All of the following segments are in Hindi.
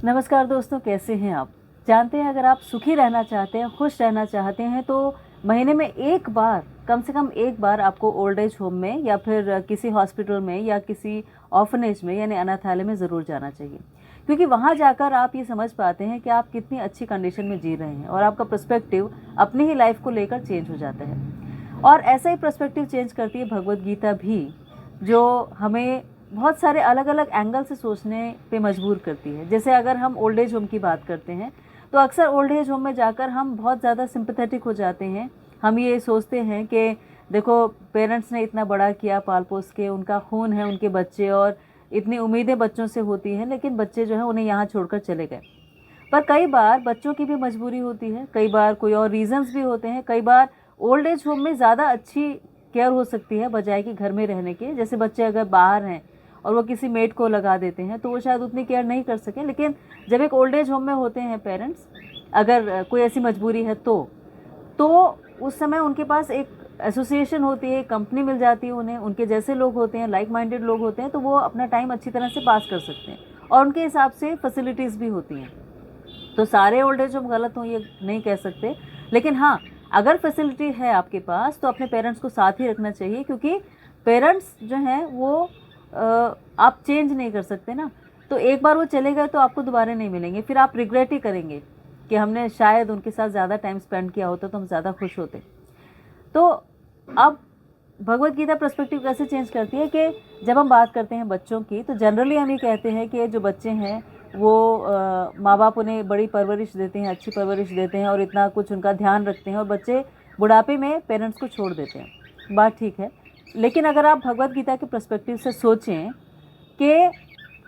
नमस्कार दोस्तों, कैसे हैं आप। जानते हैं, अगर आप सुखी रहना चाहते हैं, खुश रहना चाहते हैं, तो महीने में एक बार, कम से कम एक बार आपको ओल्ड एज होम में या फिर किसी हॉस्पिटल में या किसी ऑर्फनेज में यानी अनाथालय में ज़रूर जाना चाहिए। क्योंकि वहाँ जाकर आप ये समझ पाते हैं कि आप कितनी अच्छी कंडीशन में जी रहे हैं और आपका पर्सपेक्टिव अपनी ही लाइफ को लेकर चेंज हो जाता है। और ऐसा ही पर्सपेक्टिव चेंज करती है भगवद गीता भी, जो हमें बहुत सारे अलग अलग एंगल से सोचने पे मजबूर करती है। जैसे अगर हम ओल्ड एज होम की बात करते हैं, तो अक्सर ओल्ड एज होम में जाकर हम बहुत ज़्यादा सिंपैथेटिक हो जाते हैं। हम ये सोचते हैं कि देखो, पेरेंट्स ने इतना बड़ा किया पाल पोस के, उनका खून है, उनके बच्चे, और इतनी उम्मीदें बच्चों से होती हैं, लेकिन बच्चे जो हैं उन्हें यहाँ छोड़कर चले गए। पर कई बार बच्चों की भी मजबूरी होती है, कई बार कोई और रीजंस भी होते हैं। कई बार ओल्ड एज होम में ज़्यादा अच्छी केयर हो सकती है बजाय कि घर में रहने के। जैसे बच्चे अगर बाहर हैं और वो किसी मेड को लगा देते हैं तो वो शायद उतनी केयर नहीं कर सकें, लेकिन जब एक ओल्ड एज होम में होते हैं पेरेंट्स, अगर कोई ऐसी मजबूरी है तो उस समय उनके पास एक एसोसिएशन होती है, कंपनी मिल जाती है उन्हें, उनके जैसे लोग होते हैं, लाइक माइंडेड लोग होते हैं, तो वो अपना टाइम अच्छी तरह से पास कर सकते हैं और उनके हिसाब से फैसिलिटीज़ भी होती हैं। तो सारे ओल्ड एज होम गलत हों ये नहीं कह सकते, लेकिन हाँ, अगर फैसिलिटी है आपके पास तो अपने पेरेंट्स को साथ ही रखना चाहिए। क्योंकि पेरेंट्स जो हैं वो आप चेंज नहीं कर सकते ना। तो एक बार वो चले गए तो आपको दोबारा नहीं मिलेंगे, फिर आप रिग्रेट ही करेंगे कि हमने शायद उनके साथ ज़्यादा टाइम स्पेंड किया होता तो हम ज़्यादा खुश होते। तो अब भगवत गीता पर्सपेक्टिव कैसे चेंज करती है कि जब हम बात करते हैं बच्चों की, तो जनरली हम ये कहते हैं कि जो बच्चे हैं वो माँ बाप उन्हें बड़ी परवरिश देते हैं, अच्छी परवरिश देते हैं और इतना कुछ उनका ध्यान रखते हैं, और बच्चे बुढ़ापे में पेरेंट्स को छोड़ देते हैं। बात ठीक है, लेकिन अगर आप भगवत गीता के पर्सपेक्टिव से सोचें कि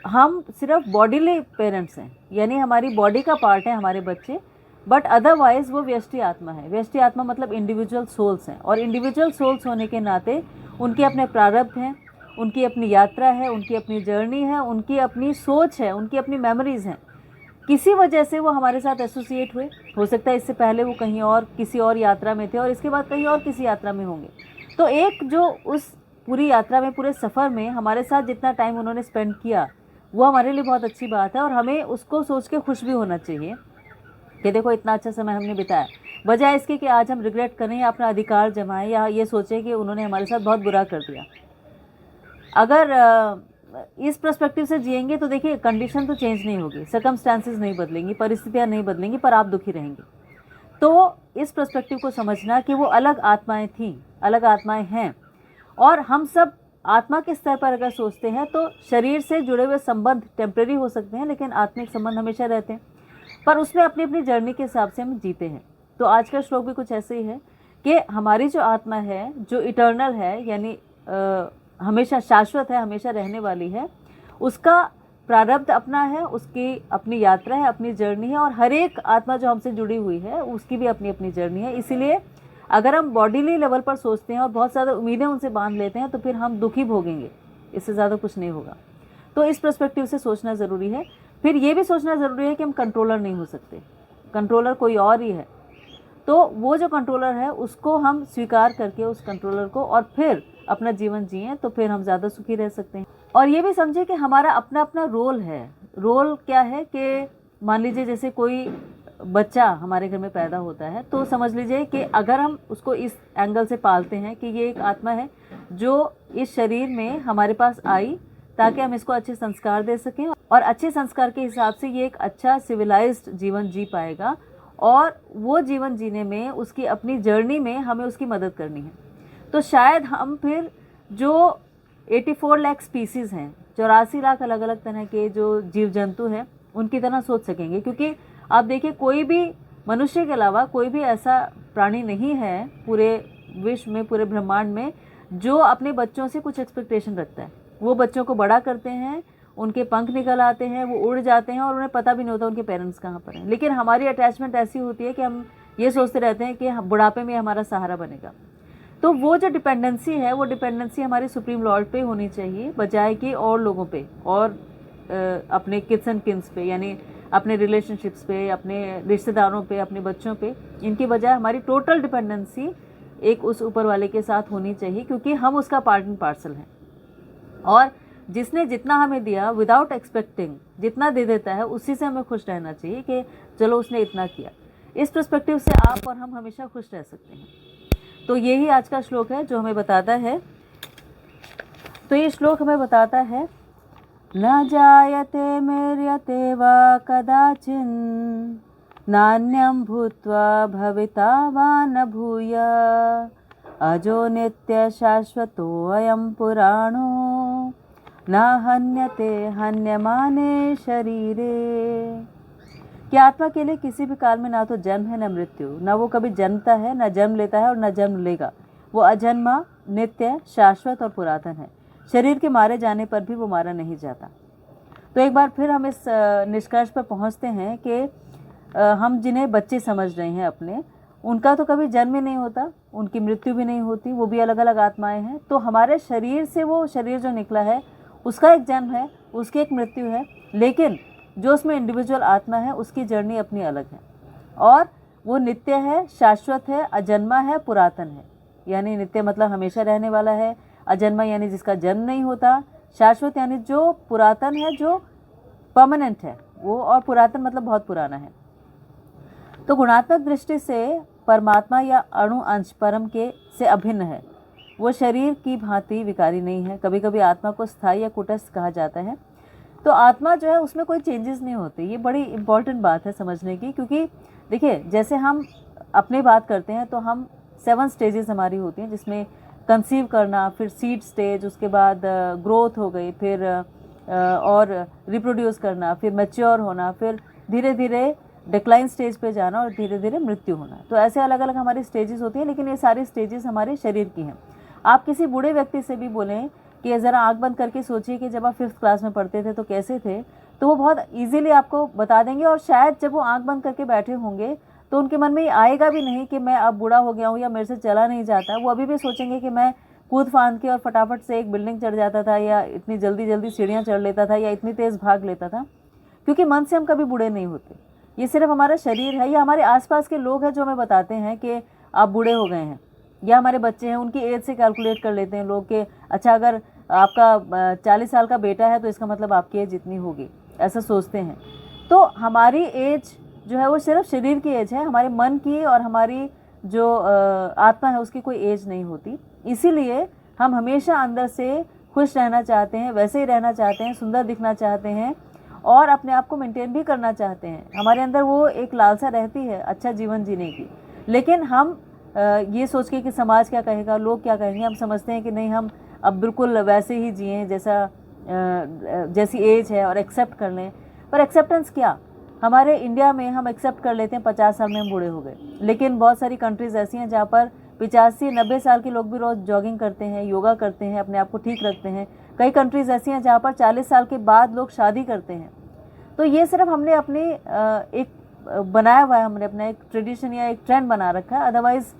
हम सिर्फ बॉडीली पेरेंट्स हैं, यानी हमारी बॉडी का पार्ट है हमारे बच्चे, बट अदरवाइज वो व्यष्टि आत्मा है। व्यष्टि आत्मा मतलब इंडिविजुअल सोल्स हैं, और इंडिविजुअल सोल्स होने के नाते उनके अपने प्रारब्ध हैं, उनकी अपनी यात्रा है, उनकी अपनी जर्नी है, उनकी अपनी सोच है, उनकी अपनी मेमोरीज हैं। किसी वजह से वो हमारे साथ एसोसिएट हुए, हो सकता है इससे पहले वो कहीं और किसी और यात्रा में थे और इसके बाद कहीं और किसी यात्रा में होंगे। तो एक जो उस पूरी यात्रा में, पूरे सफ़र में हमारे साथ जितना टाइम उन्होंने स्पेंड किया, वो हमारे लिए बहुत अच्छी बात है, और हमें उसको सोच के खुश भी होना चाहिए कि देखो इतना अच्छा समय हमने बिताया, बजाय इसके कि आज हम रिग्रेट करें या अपना अधिकार जमाएं या ये सोचें कि उन्होंने हमारे साथ बहुत बुरा कर दिया। अगर इस पर्सपेक्टिव से जिएंगे तो देखिए, कंडीशन तो चेंज नहीं होगी, सर्कमस्टांसेस नहीं बदलेंगी, परिस्थितियां नहीं बदलेंगी, पर आप दुखी रहेंगे। तो इस पर्सपेक्टिव को समझना कि वो अलग आत्माएं थीं, अलग आत्माएं हैं, और हम सब आत्मा के स्तर पर अगर सोचते हैं तो शरीर से जुड़े हुए संबंध टेम्परेरी हो सकते हैं, लेकिन आत्मिक संबंध हमेशा रहते हैं। पर उसमें अपनी अपनी जर्नी के हिसाब से हम जीते हैं। तो आज का श्लोक भी कुछ ऐसे ही है कि हमारी जो आत्मा है, जो इटर्नल है, यानी हमेशा शाश्वत है, हमेशा रहने वाली है, उसका प्रारब्ध अपना है, उसकी अपनी यात्रा है, अपनी जर्नी है, और हर एक आत्मा जो हमसे जुड़ी हुई है उसकी भी अपनी अपनी जर्नी है। इसीलिए अगर हम बॉडीली लेवल पर सोचते हैं और बहुत ज़्यादा उम्मीदें उनसे बांध लेते हैं तो फिर हम दुखी भोगेंगे, इससे ज़्यादा कुछ नहीं होगा। तो इस पर्सपेक्टिव से सोचना ज़रूरी है। फिर ये भी सोचना ज़रूरी है कि हम कंट्रोलर नहीं हो सकते, कंट्रोलर कोई और ही है। तो वो जो कंट्रोलर है उसको हम स्वीकार करके उस कंट्रोलर को, और फिर अपना जीवन जिए, तो फिर हम ज़्यादा सुखी रह सकते हैं। और ये भी समझे कि हमारा अपना अपना रोल है। रोल क्या है कि मान लीजिए जैसे कोई बच्चा हमारे घर में पैदा होता है, तो समझ लीजिए कि अगर हम उसको इस एंगल से पालते हैं कि ये एक आत्मा है जो इस शरीर में हमारे पास आई ताकि हम इसको अच्छे संस्कार दे सकें, और अच्छे संस्कार के हिसाब से ये एक अच्छा सिविलाइज्ड जीवन जी पाएगा, और वो जीवन जीने में, उसकी अपनी जर्नी में हमें उसकी मदद करनी है। तो शायद हम फिर जो 84 लाख स्पीसीज़ हैं, 84 लाख अलग अलग तरह के जो जीव जंतु हैं, उनकी तरह सोच सकेंगे। क्योंकि आप देखिए, कोई भी मनुष्य के अलावा कोई भी ऐसा प्राणी नहीं है पूरे विश्व में, पूरे ब्रह्मांड में, जो अपने बच्चों से कुछ एक्सपेक्टेशन रखता है। वो बच्चों को बड़ा करते हैं, उनके पंख निकल आते हैं, वो उड़ जाते हैं और उन्हें पता भी नहीं होता उनके पेरेंट्स कहाँ पर हैं। लेकिन हमारी अटैचमेंट ऐसी होती है कि हम ये सोचते रहते हैं कि बुढ़ापे में हमारा सहारा बनेगा। तो वो जो डिपेंडेंसी है, वो डिपेंडेंसी हमारी सुप्रीम लॉर्ड पे होनी चाहिए, बजाय कि और लोगों पे और अपने किड्स एंड किन्स पे, यानी अपने रिलेशनशिप्स पे, अपने रिश्तेदारों पे, अपने बच्चों पे। इनकी बजाय हमारी टोटल डिपेंडेंसी एक उस ऊपर वाले के साथ होनी चाहिए, क्योंकि हम उसका पार्ट एंड पार्सल हैं। और जिसने जितना हमें दिया विदाउट एक्सपेक्टिंग, जितना दे देता है उसी से हमें खुश रहना चाहिए कि चलो उसने इतना किया। इस पर्सपेक्टिव से आप और हम हमेशा खुश रह सकते हैं। तो यही आज का श्लोक है जो हमें बताता है। तो ये श्लोक हमें बताता है, न जायते म्रियते वा कदाचिन नान्यं भूत्वा भविता वा न भूया अजो नित्य शाश्वतो अयं पुराणो न हन्यते हन्यमाने शरीरे। कि आत्मा के लिए किसी भी काल में ना तो जन्म है न मृत्यु, न वो कभी जन्मता है, न जन्म लेता है और न जन्म लेगा। वो अजन्मा, नित्य, शाश्वत और पुरातन है। शरीर के मारे जाने पर भी वो मारा नहीं जाता। तो एक बार फिर हम इस निष्कर्ष पर पहुंचते हैं कि हम जिन्हें बच्चे समझ रहे हैं अपने, उनका तो कभी जन्म ही नहीं होता, उनकी मृत्यु भी नहीं होती, वो भी अलग अलग आत्माएं हैं। तो हमारे शरीर से वो शरीर जो निकला है उसका एक जन्म है, उसकी एक मृत्यु है, लेकिन जो उसमें इंडिविजुअल आत्मा है उसकी जर्नी अपनी अलग है और वो नित्य है, शाश्वत है, अजन्मा है, पुरातन है। यानी नित्य मतलब हमेशा रहने वाला है, अजन्मा यानी जिसका जन्म नहीं होता, शाश्वत यानी जो पुरातन है, जो परमानेंट है वो, और पुरातन मतलब बहुत पुराना है। तो गुणात्मक दृष्टि से परमात्मा या अणु अंश परम के से अभिन्न है। वो शरीर की भांति विकारी नहीं है। कभी कभी आत्मा को स्थायी या कुटस्थ कहा जाता है। तो आत्मा जो है उसमें कोई चेंजेस नहीं होते। ये बड़ी इंपॉर्टेंट बात है समझने की, क्योंकि देखिए जैसे हम अपनी बात करते हैं तो हम 7 स्टेजेस हमारी होती हैं, जिसमें कंसीव करना, फिर सीड स्टेज, उसके बाद ग्रोथ हो गई, फिर और रिप्रोड्यूस करना, फिर मैच्योर होना, फिर धीरे धीरे डिक्लाइन स्टेज पे जाना और धीरे धीरे मृत्यु होना। तो ऐसे अलग अलग हमारी स्टेजेस होती हैं, लेकिन ये सारी स्टेजेस हमारे शरीर की हैं। आप किसी बूढ़े व्यक्ति से भी बोलें कि ज़रा आंख बंद करके सोचिए कि जब आप 5th क्लास में पढ़ते थे तो कैसे थे, तो वो बहुत ईजीली आपको बता देंगे। और शायद जब वो आंख बंद करके बैठे होंगे तो उनके मन में ये आएगा भी नहीं कि मैं अब बूढ़ा हो गया हूँ या मेरे से चला नहीं जाता। वो अभी भी सोचेंगे कि मैं कूद फांद के और फटाफट से एक बिल्डिंग चढ़ जाता था, या इतनी जल्दी जल्दी सीढ़ियाँ चढ़ लेता था, या इतनी तेज़ भाग लेता था। क्योंकि मन से हम कभी बूढ़े नहीं होते। ये सिर्फ हमारा शरीर है या हमारे आसपास के लोग हैं जो हमें बताते हैं कि आप बूढ़े हो गए हैं, या हमारे बच्चे हैं उनकी एज से कैलकुलेट कर लेते हैं लोग कि अच्छा अगर आपका 40 साल का बेटा है तो इसका मतलब आपकी एज इतनी होगी, ऐसा सोचते हैं। तो हमारी एज जो है वो सिर्फ शरीर की एज है, हमारे मन की और हमारी जो आत्मा है उसकी कोई एज नहीं होती। इसीलिए हम हमेशा अंदर से खुश रहना चाहते हैं, वैसे ही रहना चाहते हैं, सुंदर दिखना चाहते हैं और अपने आप को मेंटेन भी करना चाहते हैं। हमारे अंदर वो एक लालसा रहती है अच्छा जीवन जीने की। लेकिन हम ये सोच के कि समाज क्या कहेगा, लोग क्या कहेंगे, हम समझते हैं कि नहीं हम अब बिल्कुल वैसे ही जिएं जैसा जैसी एज है और एक्सेप्ट कर लें। पर एक्सेप्टेंस क्या, हमारे इंडिया में हम एक्सेप्ट कर लेते हैं 50 साल में हम बूढ़े हो गए, लेकिन बहुत सारी कंट्रीज़ ऐसी हैं जहाँ पर 85-90 साल के लोग भी रोज़ जॉगिंग करते हैं, योगा करते हैं, अपने आप को ठीक रखते हैं। कई कंट्रीज़ ऐसी हैं जहाँ पर 40 साल के बाद लोग शादी करते हैं। तो ये सिर्फ हमने अपनी एक बनाया हुआ है, हमने अपना एक ट्रेडिशन या एक ट्रेंड बना रखा है। Otherwise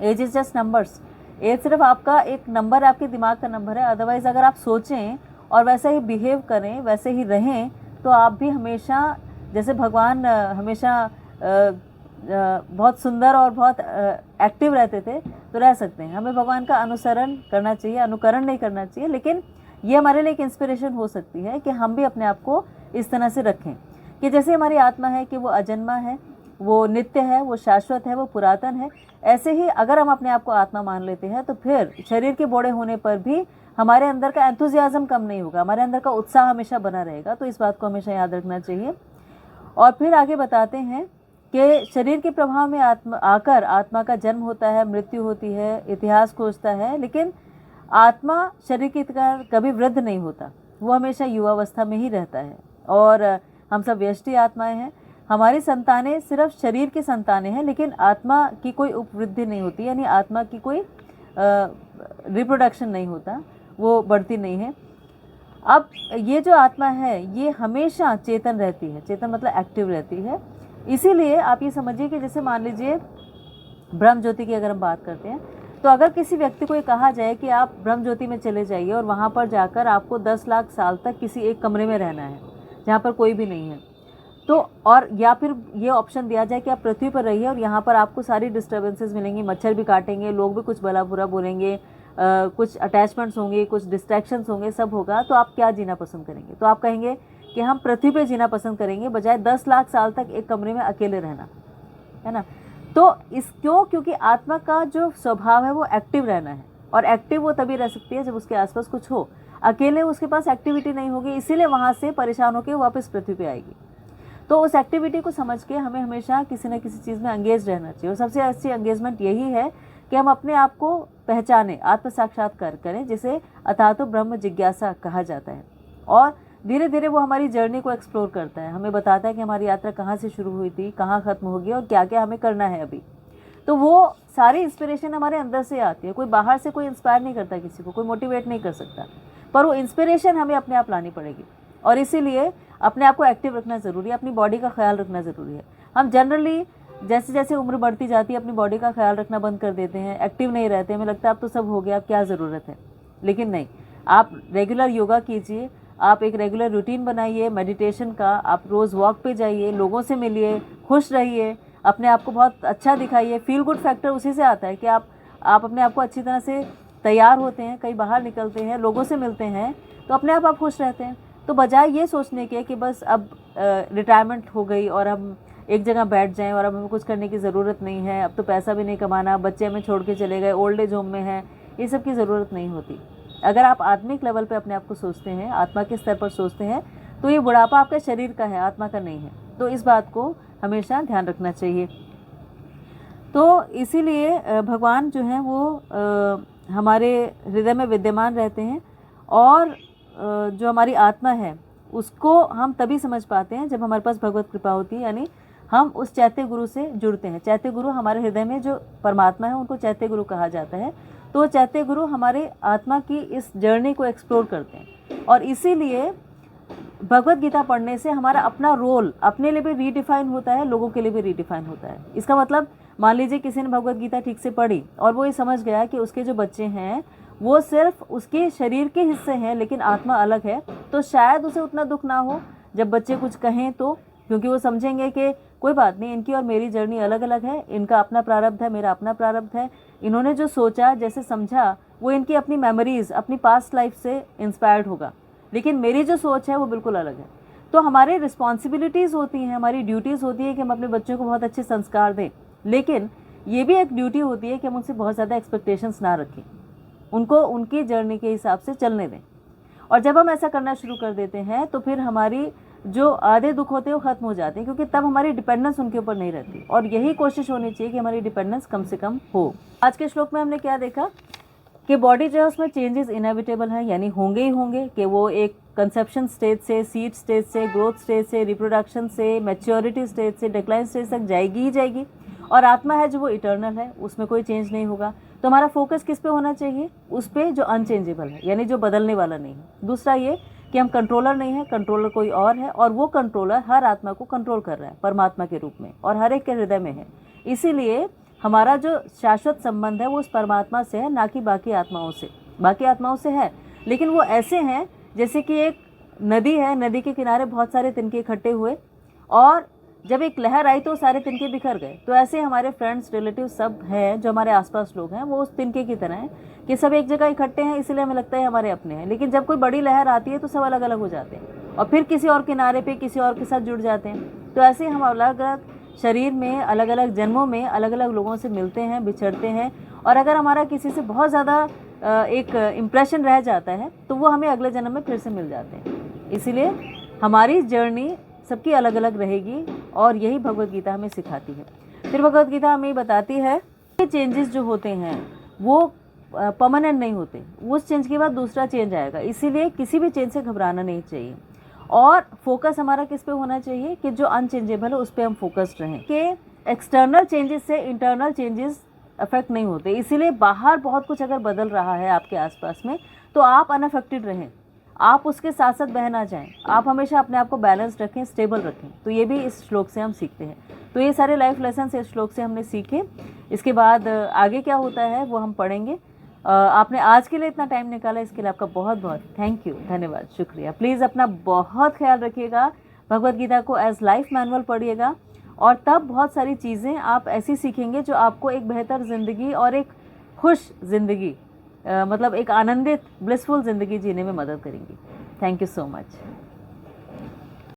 age is just numbers. Age सिर्फ आपका एक नंबर है, आपके दिमाग का नंबर है। अदरवाइज़ अगर आप सोचें और वैसे ही बिहेव करें, वैसे ही रहें, तो आप भी हमेशा जैसे भगवान हमेशा बहुत सुंदर और बहुत एक्टिव रहते थे तो रह सकते हैं। हमें भगवान का अनुसरण करना चाहिए, अनुकरण नहीं करना चाहिए। लेकिन ये हमारे लिए एक इंस्पिरेशन हो सकती है कि हम भी अपने आप को इस तरह से रखें कि जैसे हमारी आत्मा है कि वो अजन्मा है, वो नित्य है, वो शाश्वत है, वो पुरातन है। ऐसे ही अगर हम अपने आप को आत्मा मान लेते हैं तो फिर शरीर के बूढ़े होने पर भी हमारे अंदर का एंथुजियाज्म कम नहीं होगा, हमारे अंदर का उत्साह हमेशा बना रहेगा। तो इस बात को हमेशा याद रखना चाहिए। और फिर आगे बताते हैं कि शरीर के प्रभाव में आकर आत्मा का जन्म होता है, मृत्यु होती है, इतिहास खोजता है, लेकिन आत्मा शरीर की तरह कभी वृद्ध नहीं होता, वो हमेशा युवावस्था में ही रहता है। और हम सब व्यष्टि आत्माएं हैं। हमारी संतानें सिर्फ शरीर की संतानें हैं, लेकिन आत्मा की कोई उपवृद्धि नहीं होती, यानी आत्मा की कोई रिप्रोडक्शन नहीं होता, वो बढ़ती नहीं है। अब ये जो आत्मा है ये हमेशा चेतन रहती है, चेतन मतलब एक्टिव रहती है। इसीलिए आप ये समझिए कि जैसे मान लीजिए ब्रह्म ज्योति की अगर हम बात करते हैं, तो अगर किसी व्यक्ति को ये कहा जाए कि आप ब्रह्म ज्योति में चले जाइए और वहाँ पर जाकर आपको 10 लाख साल तक किसी एक कमरे में रहना है जहाँ पर कोई भी नहीं है, तो और या फिर ये ऑप्शन दिया जाए कि आप पृथ्वी पर रहिए और यहाँ पर आपको सारी डिस्टर्बेंसेस मिलेंगी, मच्छर भी काटेंगे, लोग भी कुछ भला बुरा बोलेंगे, कुछ अटैचमेंट्स होंगे, कुछ डिस्ट्रैक्शंस होंगे, सब होगा, तो आप क्या जीना पसंद करेंगे? तो आप कहेंगे कि हम पृथ्वी पे जीना पसंद करेंगे बजाय 10 लाख साल तक एक कमरे में अकेले रहना, है ना। तो क्योंकि आत्मा का जो स्वभाव है वो एक्टिव रहना है, और एक्टिव वो तभी रह सकती है जब उसके आसपास कुछ हो। अकेले उसके पास एक्टिविटी नहीं होगी, इसीलिए वहाँ से परेशान होकर वापस पृथ्वी पे आएगी। तो उस एक्टिविटी को समझ के हमें हमेशा किसी न किसी चीज़ में एंगेज रहना चाहिए, और सबसे अच्छी एंगेजमेंट यही है कि हम अपने आप को पहचानें, आत्म साक्षात्कार करें, जिसे अथातो ब्रह्म जिज्ञासा कहा जाता है। और धीरे धीरे वो हमारी जर्नी को एक्सप्लोर करता है, हमें बताता है कि हमारी यात्रा कहाँ से शुरू हुई थी, कहाँ ख़त्म होगी, और क्या क्या हमें करना है अभी। तो वो सारी इंस्पिरेशन हमारे अंदर से आती है, कोई बाहर से कोई इंस्पायर नहीं करता किसी को, कोई मोटिवेट नहीं कर सकता, पर वो इंस्पिरेशन हमें अपने आप लानी पड़ेगी। और इसीलिए अपने आप को एक्टिव रखना ज़रूरी है, अपनी बॉडी का ख्याल रखना ज़रूरी है। हम जनरली जैसे जैसे उम्र बढ़ती जाती है अपनी बॉडी का ख्याल रखना बंद कर देते हैं, एक्टिव नहीं रहते, हमें लगता है अब तो सब हो गया, अब क्या ज़रूरत है। लेकिन नहीं, आप रेगुलर योगा कीजिए, आप एक रेगुलर रूटीन बनाइए मेडिटेशन का, आप रोज़ वॉक पे जाइए, लोगों से मिलिए, खुश रहिए, अपने आप को बहुत अच्छा दिखाइए। फील गुड फैक्टर उसी से आता है कि आप अपने आप को अच्छी तरह से तैयार होते हैं, कहीं बाहर निकलते हैं, लोगों से मिलते हैं, तो अपने आप खुश रहते हैं। तो बजाय ये सोचने के कि बस अब रिटायरमेंट हो गई और हम एक जगह बैठ जाएं और अब हमें कुछ करने की ज़रूरत नहीं है, अब तो पैसा भी नहीं कमाना, बच्चे हमें छोड़ के चले गए, ओल्ड एज होम में है, ये सब की ज़रूरत नहीं होती। अगर आप आत्मिक लेवल पे अपने आप को सोचते हैं, आत्मा के स्तर पर सोचते हैं, तो ये बुढ़ापा आपके शरीर का है, आत्मा का नहीं है। तो इस बात को हमेशा ध्यान रखना चाहिए। तो इसीलिए भगवान जो हैं वो हमारे हृदय में विद्यमान रहते हैं, और जो हमारी आत्मा है उसको हम तभी समझ पाते हैं जब हमारे पास भगवत कृपा होती है, यानी हम उस चैत्य गुरु से जुड़ते हैं। चैत्य गुरु हमारे हृदय में जो परमात्मा है उनको चैत्य गुरु कहा जाता है। तो चैत्य गुरु हमारे आत्मा की इस जर्नी को एक्सप्लोर करते हैं, और इसीलिए भगवत गीता पढ़ने से हमारा अपना रोल अपने लिए भी रीडिफाइन होता है, लोगों के लिए भी रीडिफाइन होता है। इसका मतलब मान लीजिए किसी ने भगवत गीता ठीक से पढ़ी और वो ये समझ गया कि उसके जो बच्चे हैं वो सिर्फ उसके शरीर के हिस्से हैं लेकिन आत्मा अलग है, तो शायद उसे उतना दुख ना हो जब बच्चे कुछ कहें तो, क्योंकि वो समझेंगे कि कोई बात नहीं, इनकी और मेरी जर्नी अलग अलग है, इनका अपना प्रारब्ध है, मेरा अपना प्रारब्ध है, इन्होंने जो सोचा, जैसे समझा, वो इनकी अपनी मेमोरीज़, अपनी पास्ट लाइफ से इंस्पायर्ड होगा, लेकिन मेरी जो सोच है वो बिल्कुल अलग है। तो हमारी रिस्पॉन्सिबिलिटीज़ होती हैं, हमारी ड्यूटीज़ होती है कि हम अपने बच्चों को बहुत अच्छे संस्कार दें, लेकिन ये भी एक ड्यूटी होती है कि हम उनसे बहुत ज़्यादा एक्सपेक्टेशंस ना रखें, उनको उनकी जर्नी के हिसाब से चलने दें। और जब हम ऐसा करना शुरू कर देते हैं तो फिर हमारी जो आधे दुख होते हैं वो ख़त्म हो जाते हैं, क्योंकि तब हमारी डिपेंडेंस उनके ऊपर नहीं रहती, और यही कोशिश होनी चाहिए कि हमारी डिपेंडेंस कम से कम हो। आज के श्लोक में हमने क्या देखा कि बॉडी जो है उसमें चेंजेस इनएविटेबल हैं, यानी होंगे ही होंगे, कि वो एक कंसेप्शन स्टेज से, सीड स्टेज से, ग्रोथ स्टेज से, रिप्रोडक्शन से, मैच्योरिटी स्टेज से डिक्लाइन स्टेज तक जाएगी ही जाएगी। और आत्मा है जो वो इटर्नल है, उसमें कोई चेंज नहीं होगा। तो हमारा फोकस किस पे होना चाहिए? उस पे जो अनचेंजेबल है, यानी जो बदलने वाला नहीं है। दूसरा ये कि हम कंट्रोलर नहीं है, कंट्रोलर कोई और है, और वो कंट्रोलर हर आत्मा को कंट्रोल कर रहा है परमात्मा के रूप में, और हर एक के हृदय में है। इसीलिए हमारा जो शाश्वत संबंध है वो उस परमात्मा से है, ना कि बाकी आत्माओं से। बाकी आत्माओं से है, लेकिन वो ऐसे हैं जैसे कि एक नदी है, नदी के किनारे बहुत सारे तिनके इकट्ठे हुए, और जब एक लहर आई तो सारे तिनके बिखर गए। तो ऐसे हमारे फ्रेंड्स, रिलेटिव सब हैं, जो हमारे आसपास लोग हैं, वो उस तिनके की तरह हैं कि सब एक जगह इकट्ठे हैं, इसलिए हमें लगता है हमारे अपने हैं, लेकिन जब कोई बड़ी लहर आती है तो सब अलग अलग हो जाते हैं, और फिर किसी और किनारे पे किसी और के साथ जुड़ जाते हैं। तो ऐसे हम अलग अलग शरीर में, अलग अलग जन्मों में अलग अलग लोगों से मिलते हैं, बिछड़ते हैं, और अगर हमारा किसी से बहुत ज़्यादा एक इम्प्रेशन रह जाता है तो वो हमें अगले जन्म में फिर से मिल जाते हैं। इसीलिए हमारी जर्नी सबकी अलग अलग रहेगी, और यही भगवत गीता हमें सिखाती है। फिर भगवत गीता हमें बताती है कि चेंजेस जो होते हैं वो परमानेंट नहीं होते, उस चेंज के बाद दूसरा चेंज आएगा। इसीलिए किसी भी चेंज से घबराना नहीं चाहिए, और फोकस हमारा किस पे होना चाहिए कि जो अनचेंजेबल है उस पर हम फोकस्ड रहें, कि एक्सटर्नल चेंजेस से इंटरनल चेंजेस अफेक्ट नहीं होते। इसीलिए बाहर बहुत कुछ अगर बदल रहा है आपके आसपास में तो आप अनअफेक्टेड रहें, आप उसके साथ साथ बह ना जाएं, आप हमेशा अपने आप को बैलेंस रखें, स्टेबल रखें। तो ये भी इस श्लोक से हम सीखते हैं। तो ये सारे लाइफ लेसन इस श्लोक से हमने सीखे। इसके बाद आगे क्या होता है वो हम पढ़ेंगे। आपने आज के लिए इतना टाइम निकाला, इसके लिए आपका बहुत बहुत थैंक यू, धन्यवाद, शुक्रिया। प्लीज़ अपना बहुत ख्याल रखिएगा, भगवत गीता को एज लाइफ मैनुअल पढ़िएगा, और तब बहुत सारी चीज़ें आप ऐसी सीखेंगे जो आपको एक बेहतर ज़िंदगी और एक खुश ज़िंदगी मतलब एक आनंदित ब्लिसफुल ज़िंदगी जीने में मदद करेंगी। Thank you so much.